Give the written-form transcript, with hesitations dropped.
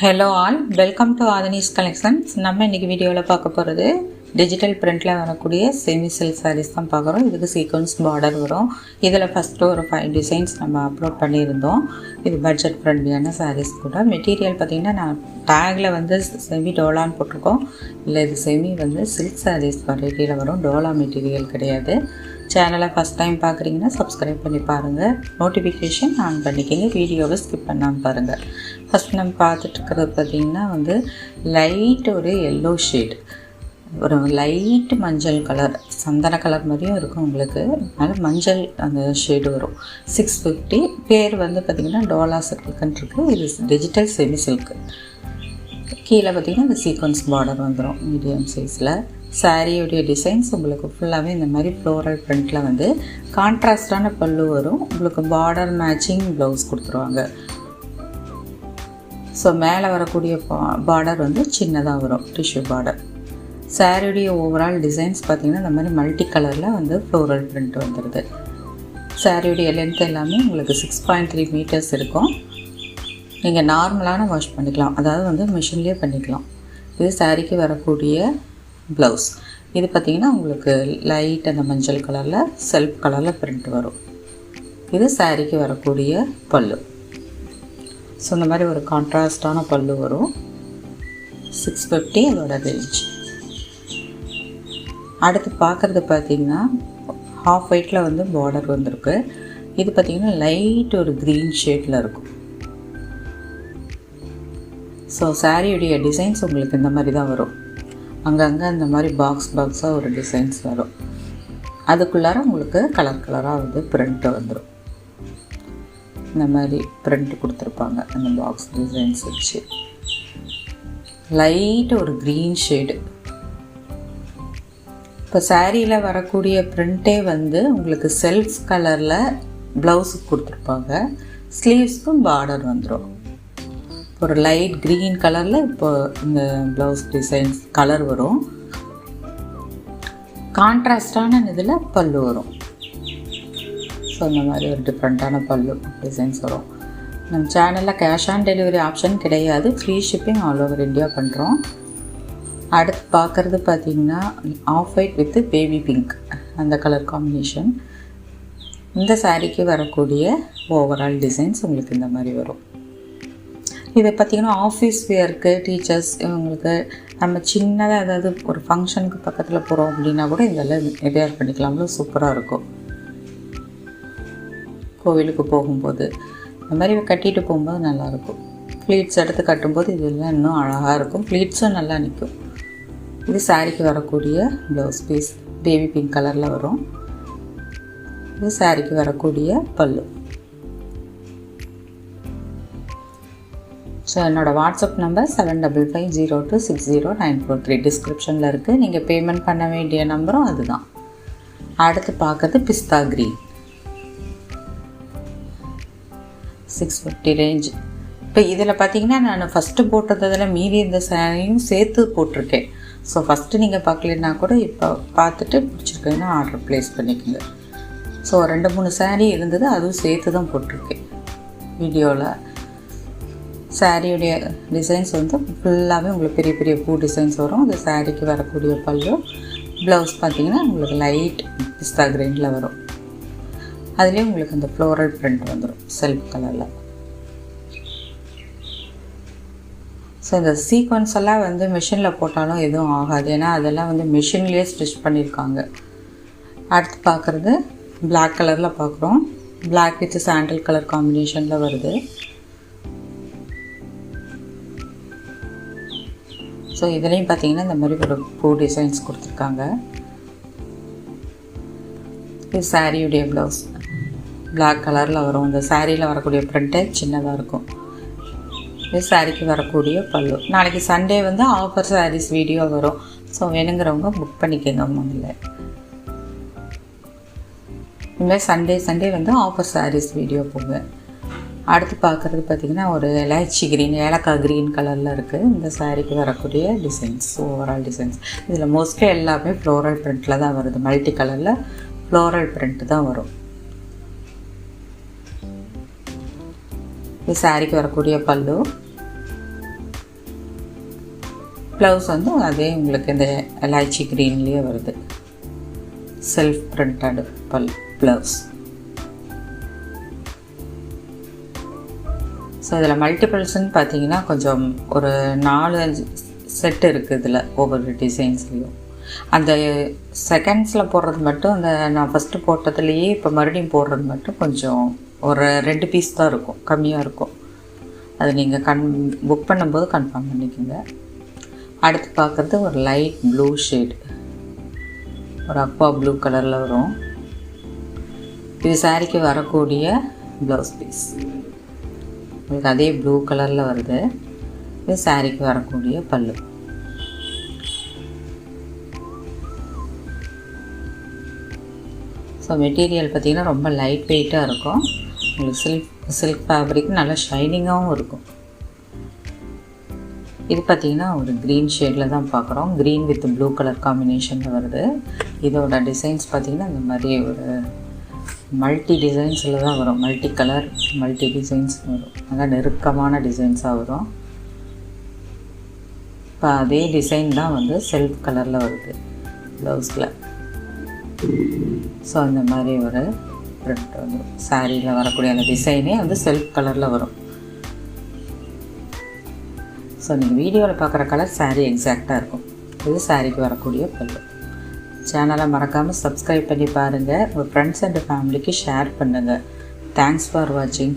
Hello all, welcome to ஆதனிஸ் collections. நம்ம இன்றைக்கி வீடியோவில் பார்க்க போகிறது டிஜிட்டல் பிரிண்டில் வரக்கூடிய செமி சில்க் சாரீஸ் தான் பார்க்குறோம். இதுக்கு சீக்வன்ஸ் பார்டர் வரும். இதில் ஃபஸ்ட்டு ஒரு 5 டிசைன்ஸ் நம்ம அப்லோட் பண்ணியிருந்தோம். இது பட்ஜெட் ஃப்ரெண்ட்லியான சாரீஸ் கூட. மெட்டீரியல் பார்த்திங்கன்னா நான் டேக்கில் வந்து செமி டோலான்னு போட்டிருக்கோம். இல்லை, இது செமி வந்து சில்க் சாரீஸ் வெரைட்டியில் வரும், டோலா மெட்டீரியல் கிடையாது. சேனலை ஃபஸ்ட் டைம் பார்க்குறீங்கன்னா சப்ஸ்கிரைப் பண்ணி பாருங்கள், நோட்டிஃபிகேஷன் ஆன் பண்ணிக்கிங்க, வீடியோவை ஸ்கிப் பண்ணாமல் பாருங்கள். ஃபஸ்ட் நம்ம பார்த்துட்ருக்கிறது பார்த்திங்கன்னா வந்து லைட் ஒரு எல்லோ ஷேட், ஒரு லைட் மஞ்சள் கலர், சந்தன கலர் மாதிரியும் இருக்கும் உங்களுக்கு. அதனால் மஞ்சள் அந்த ஷேடு வரும். 650. பேர் வந்து பார்த்திங்கன்னா டோலா சில்க்குன்னு இருக்குது. இது டிஜிட்டல் செமி சில்க்கு. கீழே பார்த்திங்கன்னா இந்த சீக்வன்ஸ் பார்டர் வந்துடும் மீடியம் சைஸில். சாரியோடைய டிசைன்ஸ் உங்களுக்கு ஃபுல்லாகவே இந்த மாதிரி ஃப்ளோரல் பிரிண்டில் வந்து கான்ட்ராஸ்டான பல்லு வரும். உங்களுக்கு பார்டர் மேட்சிங் ப்ளவுஸ் கொடுத்துருவாங்க. ஸோ மேலே வரக்கூடிய பார்டர் வந்து சின்னதாக வரும், டிஷ்யூ பார்டர். சாரியுடைய ஓவரால் டிசைன்ஸ் பார்த்திங்கன்னா இந்த மாதிரி மல்டி கலரில் வந்து ஃப்ளோரல் பிரிண்ட் வந்துடுது. சாரியுடைய லென்த் எல்லாமே உங்களுக்கு 6.3 மீட்டர்ஸ் இருக்கும். நீங்கள் நார்மலான வாஷ் பண்ணிக்கலாம், அதாவது வந்து மிஷின்லேயே பண்ணிக்கலாம். இது சாரிக்கு வரக்கூடிய ப்ளவுஸ். இது பார்த்திங்கன்னா உங்களுக்கு லைட் அந்த மஞ்சள் கலரில் செல்ஃப் கலரில் பிரிண்ட் வரும். இது சாரிக்கு வரக்கூடிய பல்லு. ஸோ இந்த மாதிரி ஒரு கான்ட்ராஸ்டான பல்லு வரும். 650 அதோட ரேஞ்ச். அடுத்து பார்க்குறது பார்த்திங்கன்னா ஹாஃப் ஒயிட்டில் வந்து பார்டர் வந்திருக்கு. இது பார்த்திங்கன்னா லைட் ஒரு க்ரீன் ஷேடில் இருக்கும். ஸோ சாரியுடைய டிசைன்ஸ் உங்களுக்கு இந்த மாதிரி தான் வரும். அங்கங்கே இந்த மாதிரி பாக்ஸாக ஒரு டிசைன்ஸ் வரும். அதுக்குள்ளார உங்களுக்கு கலர் கலராக வந்து பிரிண்ட்டு வந்துடும். இந்த மாதிரி பிரிண்ட் கொடுத்துருப்பாங்க அந்த பாக்ஸ் டிசைன்ஸ் வச்சு. லைட் ஒரு க்ரீன் ஷேடு. இப்போ சாரியில் வரக்கூடிய பிரிண்ட்டே வந்து உங்களுக்கு செல்ஃப் கலரில் ப்ளவுஸுக்கு கொடுத்துருப்பாங்க. ஸ்லீவ்ஸ்க்கும் பார்டர் வந்துடும். ஒரு லைட் க்ரீன் கலரில் இப்போ இந்த ப்ளவுஸ் டிசைன்ஸ் கலர் வரும். கான்ட்ராஸ்டான இதில் பல்லு வரும். ஸோ இந்த மாதிரி ஒரு டிஃப்ரெண்ட்டான பல்லு டிசைன்ஸ் வரும். நம்ம சேனலில் கேஷ் ஆன் டெலிவரி ஆப்ஷன் கிடையாது, free shipping all over India பண்ணுறோம். அடுத்து பார்க்குறது பார்த்திங்கன்னா off white with baby pink, அந்த கலர் காம்பினேஷன். இந்த சாரீக்கு வரக்கூடிய ஓவரால் டிசைன்ஸ் உங்களுக்கு இந்த மாதிரி வரும். இதை பார்த்திங்கன்னா ஆஃபீஸ் வேர்க்கு, டீச்சர்ஸ் இவங்களுக்கு நம்ம சின்னதாக ஏதாவது ஒரு ஃபங்க்ஷனுக்கு பக்கத்தில் போகிறோம் அப்படின்னா கூட இதெல்லாம் வேர் பண்ணிக்கலாம். அவ்வளோ சூப்பராக இருக்கும். கோவிலுக்கு போகும்போது இந்த மாதிரி கட்டிட்டு போகும்போது நல்லாயிருக்கும். ப்ளீட்ஸ் எடுத்து கட்டும்போது இதெல்லாம் இன்னும் அழகாக இருக்கும். ப்ளீட்ஸும் நல்லா நிற்கும். இது சாரிக்கு வரக்கூடிய ப்ளவுஸ் பீஸ் பேபி பிங்க் கலரில் வரும். இது சாரிக்கு வரக்கூடிய பல்லு. ஸோ என்னோடய வாட்ஸ்அப் நம்பர் 7550260943 டிஸ்கிரிப்ஷனில் இருக்குது. நீங்கள் பேமெண்ட் பண்ண வேண்டிய நம்பரும் அதுதான். அடுத்து பார்க்குறது பிஸ்தா க்ரீன், 650 ரேஞ்ச். இப்போ இதில் பார்த்திங்கன்னா நான் ஃபஸ்ட்டு போட்டதில் மீதி இந்த சாரியும் சேர்த்து போட்டிருக்கேன். ஸோ ஃபஸ்ட்டு நீங்கள் பார்க்கலன்னா கூட இப்போ பார்த்துட்டு பிடிச்சிருக்கீங்கன்னா ஆர்டர் ப்ளேஸ் பண்ணிக்கோங்க. ஸோ 2-3 சாரீ இருந்தது, அதுவும் சேர்த்து தான் போட்டிருக்கேன் வீடியோவில். சாரியுடைய டிசைன்ஸ் வந்து ஃபுல்லாகவே உங்களுக்கு பெரிய பெரிய பூ டிசைன்ஸ் வரும். அது சாரிக்கு வரக்கூடிய பல்லு. ப்ளவுஸ் பார்த்திங்கன்னா உங்களுக்கு லைட் பிஸ்தா கிரீனில் வரும். அதுலேயும் உங்களுக்கு அந்த ஃப்ளோரல் பிரிண்ட் வந்துடும் செல்ஃப் கலரில். ஸோ இந்த சீக்வன்ஸ் எல்லாம் வந்து மிஷினில் போட்டாலும் எதுவும் ஆகாது, ஏன்னா அதெல்லாம் வந்து மிஷின்லேயே ஸ்டிச் பண்ணியிருக்காங்க. அடுத்து பார்க்குறது பிளாக் கலரில் பார்க்குறோம். பிளாக் வித் சாண்டில் கலர் காம்பினேஷனில் வருது. ஸோ இதுலேயும் பார்த்திங்கன்னா இந்த மாதிரி ஒரு பூ டிசைன்ஸ் கொடுத்துருக்காங்க. இது சாரியுடைய ப்ளவுஸ் பிளாக் கலரில் வரும். இந்த சாரியில் வரக்கூடிய பிரிண்ட்டே சின்னதாக இருக்கும். இது சாரிக்கு வரக்கூடிய பல்லு. நாளைக்கு சண்டே வந்து ஆஃபர் சாரீஸ் வீடியோ வரும். ஸோ வேணுங்கிறவங்க புக் பண்ணிக்கோங்க முதல்ல. இனிமேல் சண்டே வந்து ஆஃபர் சாரீஸ் வீடியோ போங்க. அடுத்து பார்க்குறது பார்த்திங்கன்னா ஒரு எலாச்சி க்ரீன், ஏலக்காய் க்ரீன் கலரில் இருக்குது. இந்த சாரீக்கு வரக்கூடிய டிசைன்ஸ் ஓவரால் டிசைன்ஸ் இதில் மோஸ்ட்லி எல்லாமே ஃப்ளோரல் பிரிண்ட்டில் தான் வருது. மல்டி கலரில் ஃப்ளோரல் பிரிண்ட் தான் வரும். இது சாரிக்கு வரக்கூடிய பல்லு. ப்ளவுஸ் வந்து அதே உங்களுக்கு இந்த எலாய்ச்சி க்ரீன்லேயே வருது. Self printed blouse. ஸோ இதில் மல்டிபிள்ஸ்ன்னு பார்த்தீங்கன்னா கொஞ்சம் ஒரு 4-5 செட் இருக்குது இதில் ஒவ்வொரு டிசைன்ஸ்லேயும். அந்த செகண்ட்ஸில் போடுறது மட்டும் அந்த நான் ஃபஸ்ட்டு போட்டதுலேயே இப்போ மறுபடியும் போடுறது மட்டும் கொஞ்சம் ஒரு 2 பீஸ் தான் இருக்கும், கம்மியாக இருக்கும். அது நீங்கள் புக் பண்ணும்போது கன்ஃபார்ம் பண்ணிக்கோங்க. அடுத்து பார்க்குறது ஒரு லைட் ப்ளூ ஷேட், ஒரு அக்வா ப்ளூ கலரில் வரும். இது சாரிக்கு வரக்கூடிய ப்ளவுஸ் பீஸ். உங்களுக்கு அதே ப்ளூ கலரில் வருது. இது சாரிக்கு வரக்கூடிய பல்லு. ஸோ மெட்டீரியல் பார்த்திங்கன்னா ரொம்ப லைட் வெயிட்டாக இருக்கும். உங்களுக்கு சில்க் ஃபேப்ரிக் நல்லா ஷைனிங்காகவும் இருக்கும். இது பார்த்திங்கன்னா ஒரு க்ரீன் ஷேடில் தான் பார்க்குறோம். க்ரீன் வித் ப்ளூ கலர் காம்பினேஷனில் வருது. இதோட டிசைன்ஸ் பார்த்திங்கன்னா இந்த மாதிரி ஒரு மல்டி டிசைன்ஸில் தான் வரும். மல்டி கலர் மல்டி டிசைன்ஸ் வரும். நல்லா நெருக்கமான டிசைன்ஸாக வரும். இப்போ அதே டிசைன் தான் வந்து செல்ஃப் கலரில் வருது ப்ளவுஸில். ஸோ அந்த மாதிரி ஒரு பிரிண்ட் வந்து சாரியில் வரக்கூடிய அந்த டிசைனே வந்து செல்ஃப் கலரில் வரும். ஸோ நீங்கள் வீடியோவில் பார்க்குற கலர் சாரீ எக்ஸாக்டாக இருக்கும். இது சாரிக்கு வரக்கூடிய பல்லு. சேனலை மறக்காமல் சப்ஸ்கிரைப் பண்ணி பாருங்கள். உங்கள் ஃப்ரெண்ட்ஸ் அண்ட் ஃபேமிலிக்கு ஷேர் பண்ணுங்கள். தேங்க்ஸ் ஃபார் வாட்சிங்.